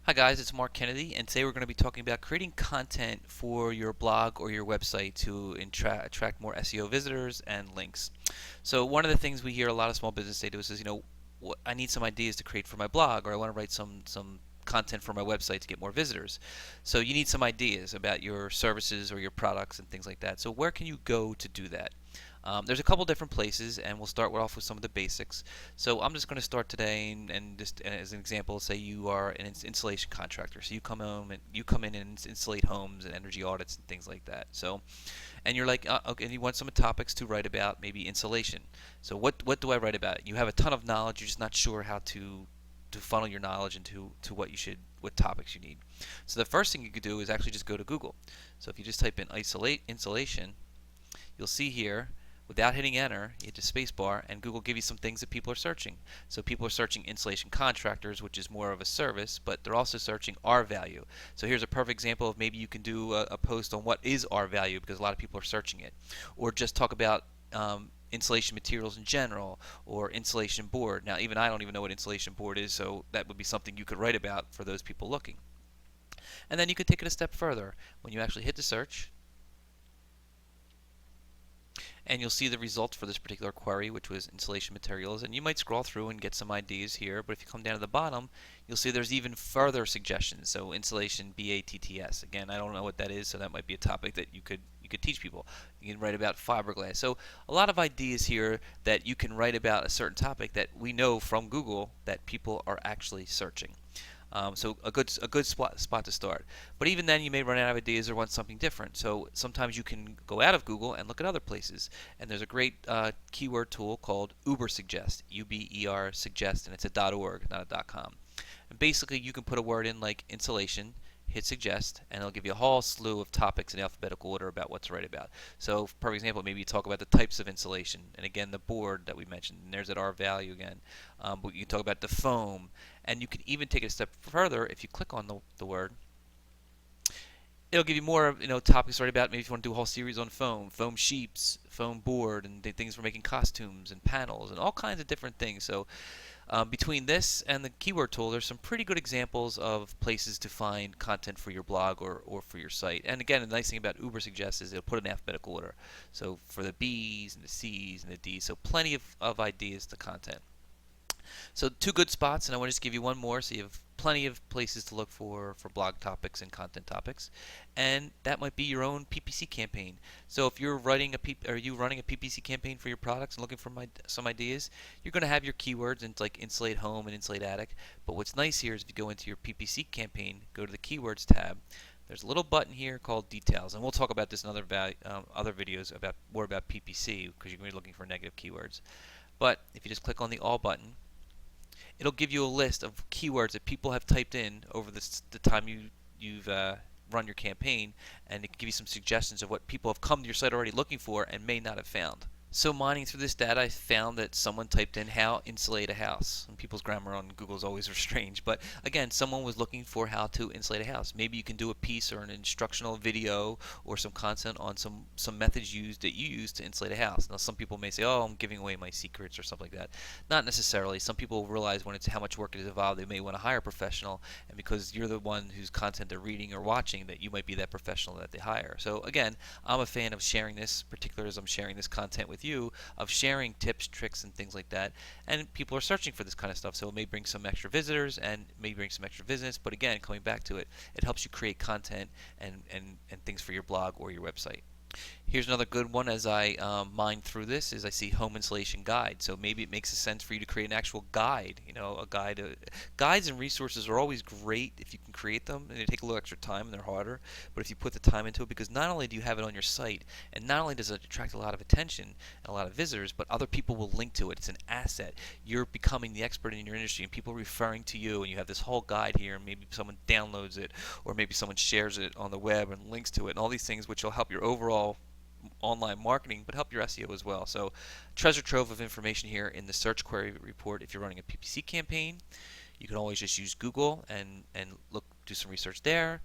Hi guys, it's Mark Kennedy, and today we're going to be talking about creating content for your blog or your website to attract more SEO visitors and links. So one of the things we hear a lot of small business say to us is, I need some ideas to create for my blog, or I want to write some content for my website to get more visitors. So you need some ideas about your services or your products and things like that. So where can you go to do that? There's a couple different places, and we'll start off with some of the basics. So I'm just going to start today, and just as an example, say you are an installation contractor. So you come in and installate homes and energy audits and things like that. So, and you're like, okay, and you want some topics to write about, maybe insulation. So what do I write about? You have a ton of knowledge, you're just not sure how to funnel your knowledge into what topics you need. So the first thing you could do is actually just go to Google. So if you just type in insulation, you'll see here, without hitting enter, you hit the space bar, and Google give you some things that people are searching. So people are searching insulation contractors, which is more of a service, but they're also searching R value. So here's a perfect example of maybe you can do a post on what is R value, because a lot of people are searching it. Or just talk about insulation materials in general, or insulation board. Now, even I don't even know what insulation board is, so that would be something you could write about for those people looking. And then you could take it a step further. When you actually hit the search, and you'll see the results for this particular query, which was insulation materials, and you might scroll through and get some ideas here, but if you come down to the bottom, you'll see there's even further suggestions. So insulation BATTS, again, I don't know what that is, so that might be a topic that you could teach people. You can write about fiberglass. So a lot of ideas here that you can write about a certain topic that we know from Google that people are actually searching. So a good spot to start. But even then, you may run out of ideas or want something different. So sometimes you can go out of Google and look at other places. And there's a great keyword tool called Ubersuggest, UBER suggest, and it's a .org, not a .com. And basically, you can put a word in like insulation, hit suggest, and it'll give you a whole slew of topics in alphabetical order about what to write about. So, for example, maybe you talk about the types of insulation, and again, the board that we mentioned, and there's that R value again. But you can talk about the foam, and you can even take it a step further if you click on the word. It'll give you more, topics to write about. Maybe if you want to do a whole series on foam sheets, foam board, and things for making costumes and panels, and all kinds of different things. So between this and the keyword tool, there's some pretty good examples of places to find content for your blog or for your site. And again, the nice thing about Ubersuggest is it'll put it in alphabetical order. So for the B's and the C's and the D's, so plenty of ideas to content. So two good spots, and I want to just give you one more, so you have plenty of places to look for blog topics and content topics, and that might be your own PPC campaign. So if you're running a PPC campaign for your products and looking for some ideas, you're going to have your keywords and like insulate home and insulate attic. But what's nice here is if you go into your PPC campaign, go to the keywords tab. There's a little button here called details, and we'll talk about this in other videos about more about PPC because you're going to be looking for negative keywords. But if you just click on the all button, it'll give you a list of keywords that people have typed in over the time you've run your campaign, and it can give you some suggestions of what people have come to your site already looking for and may not have found. So mining through this data, I found that someone typed in how insulate a house. And people's grammar on Google is always strange, but again, someone was looking for how to insulate a house. Maybe you can do a piece or an instructional video or some content on some methods that you use to insulate a house. Now, some people may say, "Oh, I'm giving away my secrets" or something like that. Not necessarily. Some people realize when it's how much work it is involved, they may want to hire a professional, and because you're the one whose content they're reading or watching, that you might be that professional that they hire. So again, I'm a fan of sharing this, particularly as I'm sharing this content with you, of sharing tips, tricks, and things like that. And people are searching for this kind of stuff, so it may bring some extra visitors and may bring some extra business. But again, coming back to it, it helps you create content and things for your blog or your website. Here's another good one as I mine through this is I see home insulation guide. So maybe it makes sense for you to create an actual guide. A guide. Guides and resources are always great if you can create them, and they take a little extra time and they're harder. But if you put the time into it, because not only do you have it on your site, and not only does it attract a lot of attention and a lot of visitors, but other people will link to it. It's an asset. You're becoming the expert in your industry, and people are referring to you, and you have this whole guide here, and maybe someone downloads it, or maybe someone shares it on the web and links to it, and all these things which will help your overall online marketing, but help your SEO as well. So treasure trove of information here in the search query report. If you're running a PPC campaign, you can always just use Google and do some research there,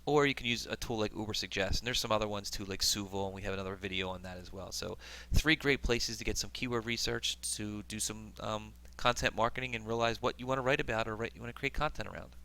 or you can use a tool like Ubersuggest, and there's some other ones too, like Suval, and we have another video on that as well. So 3 great places to get some keyword research, to do some content marketing and realize what you want to write about or you want to create content around.